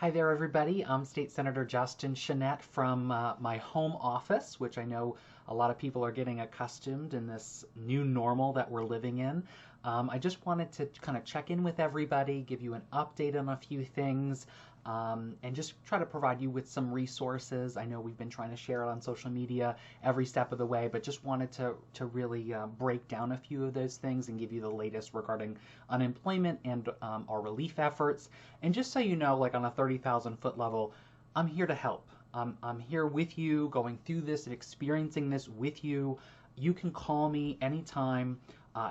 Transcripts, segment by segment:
Hi there, everybody. I'm State Senator Justin Chenette from my home office, which I know a lot of people are getting accustomed in this new normal that we're living in. I just wanted to kind of check in with everybody, give you an update on a few things, and just try to provide you with some resources. I know we've been trying to share it on social media every step of the way, but just wanted to really break down a few of those things and give you the latest regarding unemployment and our relief efforts. And just so you know, like on a 30,000-foot level, I'm here to help. I'm here with you, going through this and experiencing this with you. You can call me anytime.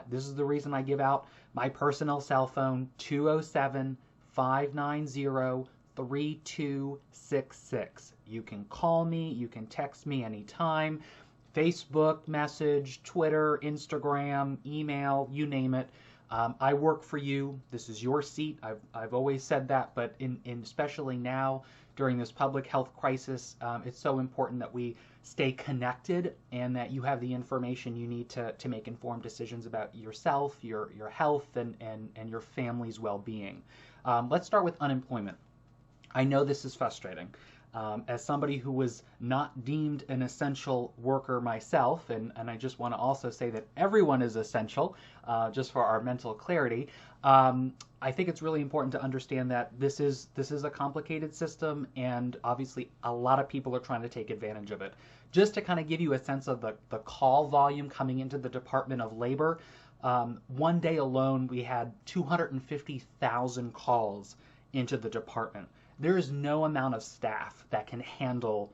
This is the reason I give out my personal cell phone, 207-590-3266. You can call me, you can text me anytime. Facebook, message, Twitter, Instagram, email, you name it. I work for you. This is your seat. I've always said that, but especially now during this public health crisis, it's so important that we stay connected and that you have the information you need to make informed decisions about yourself, your health, and your family's well-being. Let's start with unemployment. I know this is frustrating. As somebody who was not deemed an essential worker myself, and I just want to also say that everyone is essential, just for our mental clarity, I think it's really important to understand that this is a complicated system, and obviously a lot of people are trying to take advantage of it. Just to kind of give you a sense of the call volume coming into the Department of Labor, one day alone we had 250,000 calls into the department. There is no amount of staff that can handle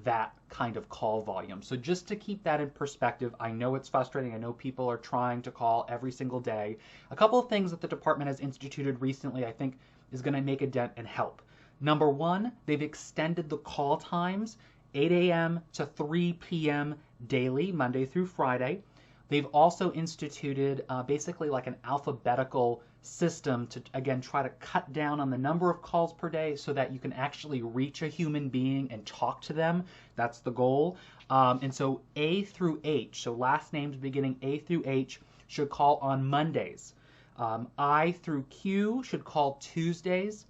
that kind of call volume. So just to keep that in perspective, I know it's frustrating. I know people are trying to call every single day. A couple of things that the department has instituted recently I think is going to make a dent and help. Number one, they've extended the call times 8 a.m. to 3 p.m. daily, Monday through Friday. They've also instituted basically like an alphabetical system to, again, try to cut down on the number of calls per day so that you can actually reach a human being and talk to them. That's the goal. And so A through H, so last names beginning A through H, should call on Mondays. I through Q should call Tuesdays.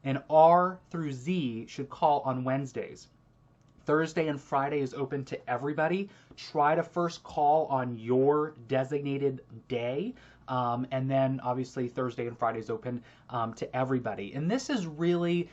And R through Z should call on Wednesdays. Thursday and Friday is open to everybody. Try to first call on your designated day. And then obviously Thursday and Friday is open to everybody. And this is really,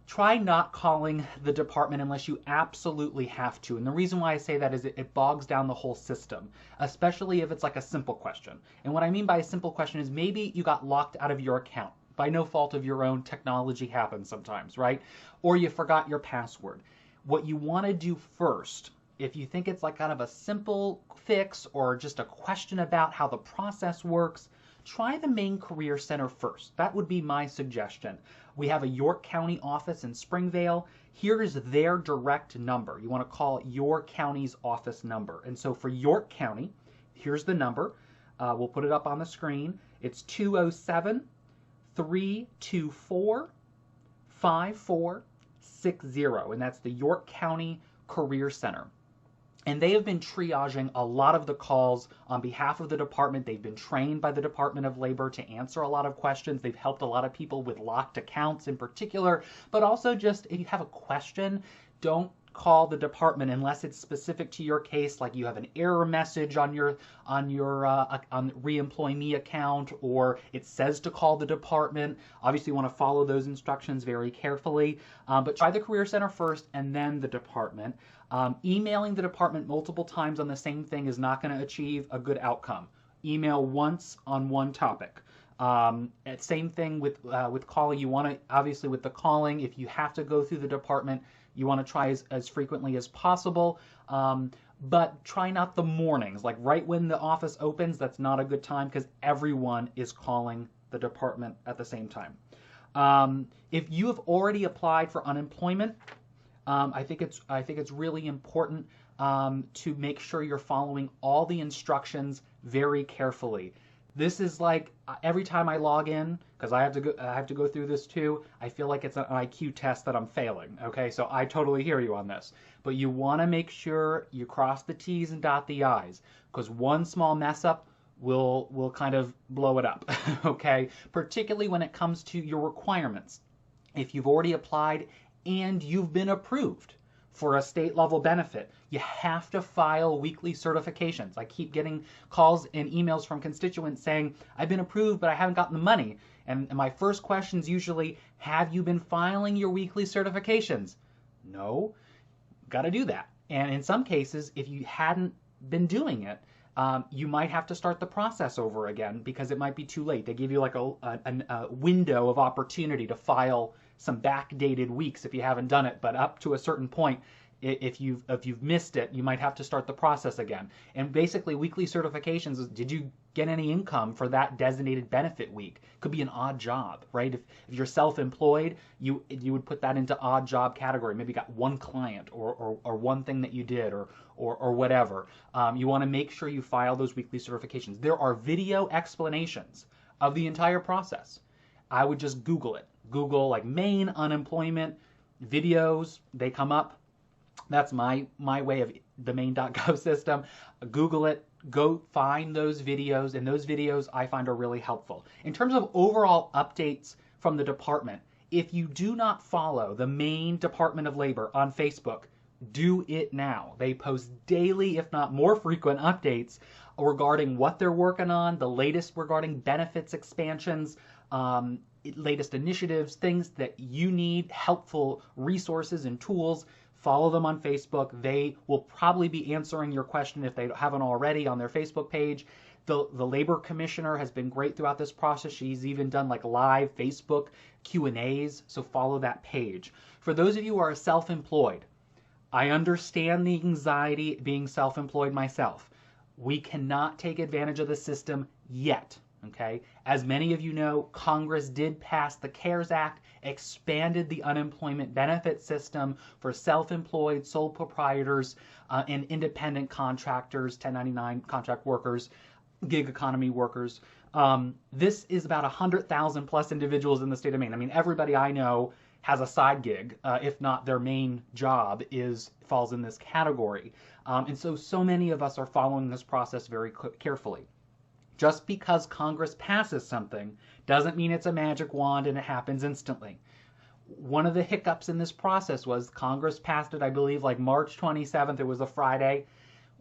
try not calling the department unless you absolutely have to. And the reason why I say that is it bogs down the whole system, especially if it's like a simple question. And what I mean by a simple question is maybe you got locked out of your account. By no fault of your own, technology happens sometimes, right? Or you forgot your password. What you want to do first, if you think it's like kind of a simple fix or just a question about how the process works, try the Maine Career Center first. That would be my suggestion. We have a York County office in Springvale. Here is their direct number. You want to call your county's office number. And so for York County, here's the number. We'll put it up on the screen. It's 207-324-5460, and that's the York County Career Center. And they have been triaging a lot of the calls on behalf of the department. They've been trained by the Department of Labor to answer a lot of questions. They've helped a lot of people with locked accounts in particular, but also just if you have a question, don't call the department unless it's specific to your case, like you have an error message on Reemploy Me account, or it says to call the department. Obviously, you want to follow those instructions very carefully, but try the Career Center first and then the department. Emailing the department multiple times on the same thing is not going to achieve a good outcome. Email once on one topic. Same thing with calling. You want to, obviously with the calling, if you have to go through the department, you want to try as frequently as possible, but try not the mornings. Like right when the office opens, that's not a good time because everyone is calling the department at the same time. If you have already applied for unemployment, I think it's really important to make sure you're following all the instructions very carefully. This is like every time I log in, because I have to go through this too, I feel like it's an IQ test that I'm failing. Okay, so I totally hear you on this. But you want to make sure you cross the T's and dot the I's, because one small mess up will kind of blow it up. Okay, particularly when it comes to your requirements. if you've already applied and you've been approved for a state level benefit, you have to file weekly certifications. I keep getting calls and emails from constituents saying, I've been approved, but I haven't gotten the money. And my first question is usually, have you been filing your weekly certifications? No, got to do that. And in some cases, if you hadn't been doing it, you might have to start the process over again because it might be too late. They give you like a window of opportunity to file some backdated weeks if you haven't done it, but up to a certain point, if you've missed it, you might have to start the process again. And basically, weekly certifications is, did you get any income for that designated benefit week? Could be an odd job, right? If you're self-employed, you would put that into odd job category. Maybe you got one client or one thing that you did or whatever. You want to make sure you file those weekly certifications. There are video explanations of the entire process. I would just Google it. Google like Maine unemployment videos. They come up. That's my way of the Maine.gov system. Google it, go find those videos, and those videos I find are really helpful. In terms of overall updates from the department, if you do not follow the Maine Department of Labor on Facebook, do it now. They post daily, if not more frequent, updates regarding what they're working on, the latest regarding benefits expansions, latest initiatives, things that you need, helpful resources and tools. Follow them on Facebook. They will probably be answering your question if they haven't already on their Facebook page. The labor commissioner has been great throughout this process. She's even done like live Facebook Q&As, so follow that page. For those of you who are self-employed, I understand the anxiety being self-employed myself. We cannot take advantage of the system yet. Okay, as many of you know, Congress did pass the CARES Act, expanded the unemployment benefit system for self-employed, sole proprietors, and independent contractors, 1099 contract workers, gig economy workers. This is about 100,000 plus individuals in the state of Maine. I mean, everybody I know has a side gig, if not their main job falls in this category. And so many of us are following this process very carefully. Just because Congress passes something doesn't mean it's a magic wand and it happens instantly. One of the hiccups in this process was Congress passed it, I believe, like March 27th. It was a Friday.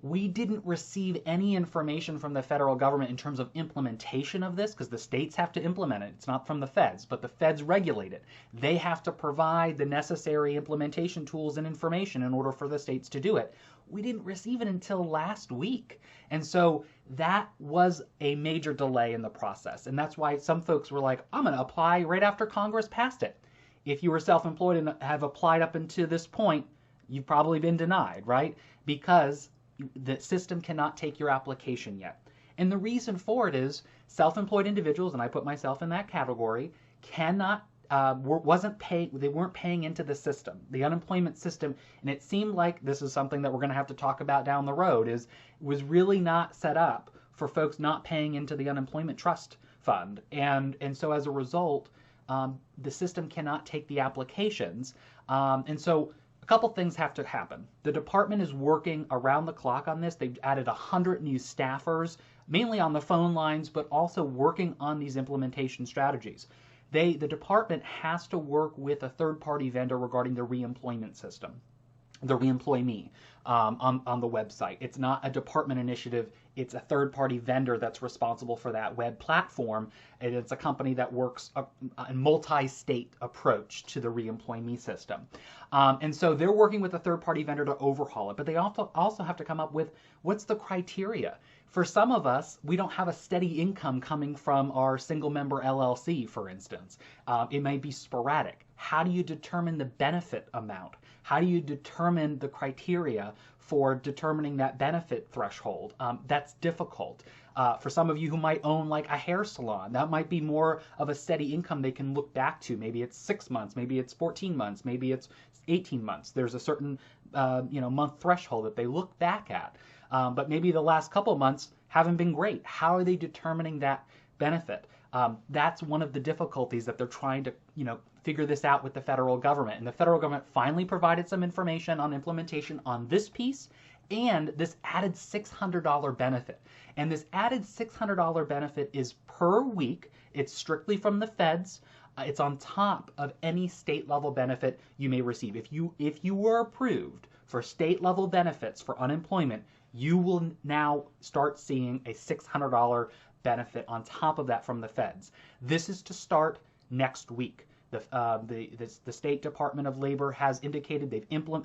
We didn't receive any information from the federal government in terms of implementation of this because the states have to implement it. It's not from the feds, but the feds regulate it. They have to provide the necessary implementation tools and information in order for the states to do it. We didn't receive it until last week. And so that was a major delay in the process. And that's why some folks were like, I'm going to apply right after Congress passed it. If you were self-employed and have applied up until this point, you've probably been denied, right? Because the system cannot take your application yet. And the reason for it is self-employed individuals, and I put myself in that category, they weren't paying into the system, the unemployment system, and it seemed like this is something that we're going to have to talk about down the road, was really not set up for folks not paying into the unemployment trust fund. And so as a result, the system cannot take the applications. And so a couple things have to happen. The department is working around the clock on this. They've added 100 new staffers, mainly on the phone lines, but also working on these implementation strategies. The department has to work with a third-party vendor regarding the reemployment system, the Reemploy Me on the website. It's not a department initiative. It's a third-party vendor that's responsible for that web platform, and it's a company that works a multi-state approach to the Reemploy Me system. And so they're working with a third-party vendor to overhaul it, but they also have to come up with what's the criteria. For some of us, we don't have a steady income coming from our single-member LLC, for instance. It may be sporadic. How do you determine the benefit amount? How do you determine the criteria for determining that benefit threshold? That's difficult. For some of you who might own like a hair salon, that might be more of a steady income they can look back to. Maybe it's 6 months, maybe it's 14 months, maybe it's 18 months. There's a certain month threshold that they look back at. But maybe the last couple of months haven't been great. How are they determining that benefit? That's one of the difficulties that they're trying to, figure this out with the federal government. And the federal government finally provided some information on implementation on this piece and this added $600 benefit. And this added $600 benefit is per week. It's strictly from the feds. It's on top of any state level benefit you may receive. If you were approved for state level benefits for unemployment, you will now start seeing a $600 benefit on top of that from the feds. This is to start next week. The State Department of Labor has indicated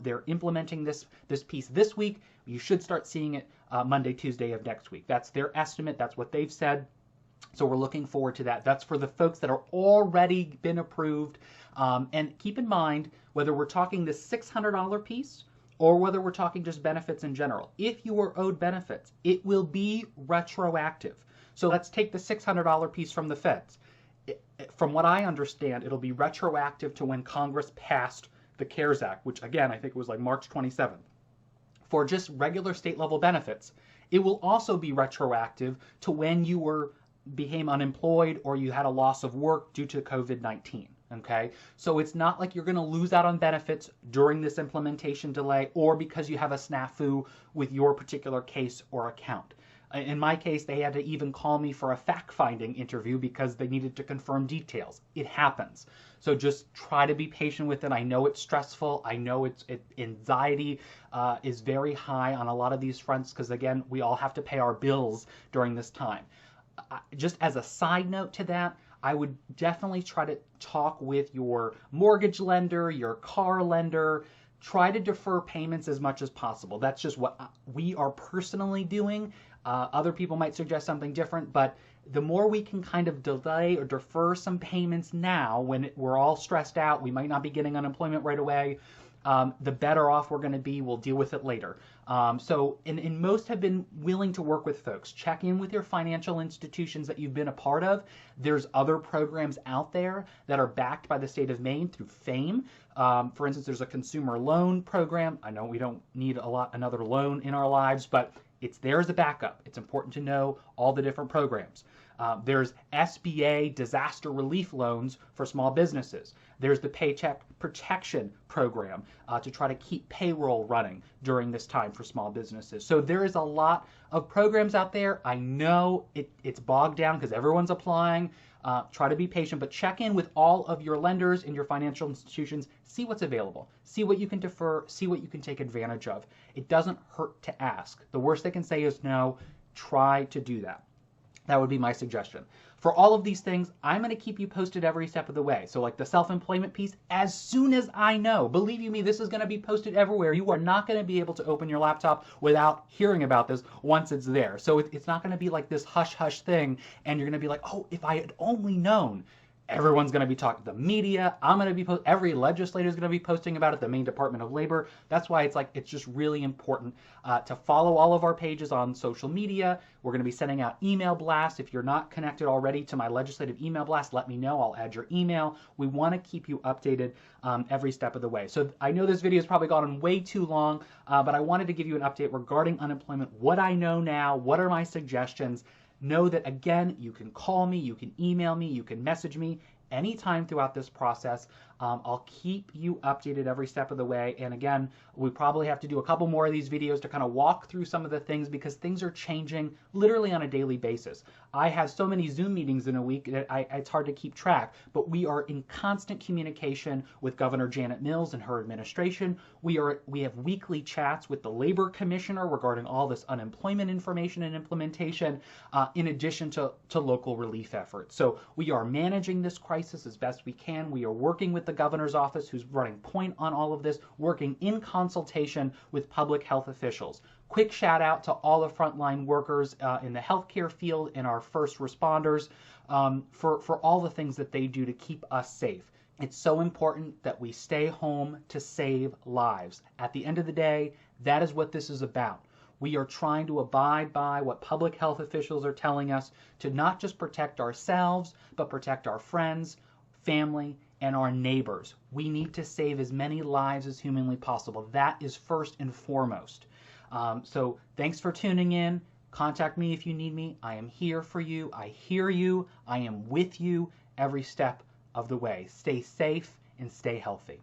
they're implementing this piece this week. You should start seeing it Monday, Tuesday of next week. That's their estimate. That's what they've said. So we're looking forward to that. That's for the folks that are already been approved. And keep in mind, whether we're talking the $600 piece or whether we're talking just benefits in general, if you are owed benefits, it will be retroactive. So let's take the $600 piece from the feds. From what I understand, it'll be retroactive to when Congress passed the CARES Act, which again, I think it was like March 27th. For just regular state level benefits, it will also be retroactive to when you became unemployed or you had a loss of work due to COVID-19. Okay, so it's not like you're going to lose out on benefits during this implementation delay or because you have a snafu with your particular case or account. In my case, they had to even call me for a fact-finding interview because they needed to confirm details. It happens. So just try to be patient with it. I know it's stressful. I know anxiety is very high on a lot of these fronts because, again, we all have to pay our bills during this time. Just as a side note to that, I would definitely try to talk with your mortgage lender, your car lender. Try to defer payments as much as possible. That's just what we are personally doing. Other people might suggest something different, but the more we can kind of delay or defer some payments now when we're all stressed out, we might not be getting unemployment right away, the better off we're going to be. We'll deal with it later. And most have been willing to work with folks. Check in with your financial institutions that you've been a part of. There's other programs out there that are backed by the state of Maine through FAME. For instance, there's a consumer loan program. I know we don't need another loan in our lives, but it's there as a backup. It's important to know all the different programs. There's SBA disaster relief loans for small businesses. There's the Paycheck Protection Program to try to keep payroll running during this time for small businesses. So there is a lot of programs out there. I know it's bogged down because everyone's applying. Try to be patient, but check in with all of your lenders and your financial institutions. See what's available. See what you can defer. See what you can take advantage of. It doesn't hurt to ask. The worst they can say is no. Try to do that. That would be my suggestion. For all of these things, I'm going to keep you posted every step of the way. So like the self-employment piece, as soon as I know, believe you me, this is going to be posted everywhere. You are not going to be able to open your laptop without hearing about this once it's there. So it's not going to be like this hush-hush thing, and you're going to be like, oh, if I had only known. Everyone's going to be talking, the media, I'm going to be every legislator is going to be posting about it, the Maine Department of Labor. That's why it's just really important to follow all of our pages on social media. We're going to be sending out email blasts. If you're not connected already to my legislative email blast, let me know. I'll add your email. We want to keep you updated every step of the way. So I know this video has probably gone on way too long, but I wanted to give you an update regarding unemployment, what I know now, what are my suggestions. Know that, again, you can call me, you can email me, you can message me anytime throughout this process. I'll keep you updated every step of the way. And again, we probably have to do a couple more of these videos to kind of walk through some of the things because things are changing literally on a daily basis. I have so many Zoom meetings in a week that it's hard to keep track, but we are in constant communication with Governor Janet Mills and her administration. We have weekly chats with the Labor Commissioner regarding all this unemployment information and implementation, in addition to local relief efforts. So we are managing this crisis as best we can. We are working with the governor's office, who's running point on all of this, working in consultation with public health officials. Quick shout out to all the frontline workers in the healthcare field and our first responders for all the things that they do to keep us safe. It's so important that we stay home to save lives. At the end of the day, that is what this is about. We are trying to abide by what public health officials are telling us to not just protect ourselves, but protect our friends, family, and our neighbors. We need to save as many lives as humanly possible. That is first and foremost. So thanks for tuning in. Contact me if you need me. I am here for you. I hear you. I am with you every step of the way. Stay safe and stay healthy.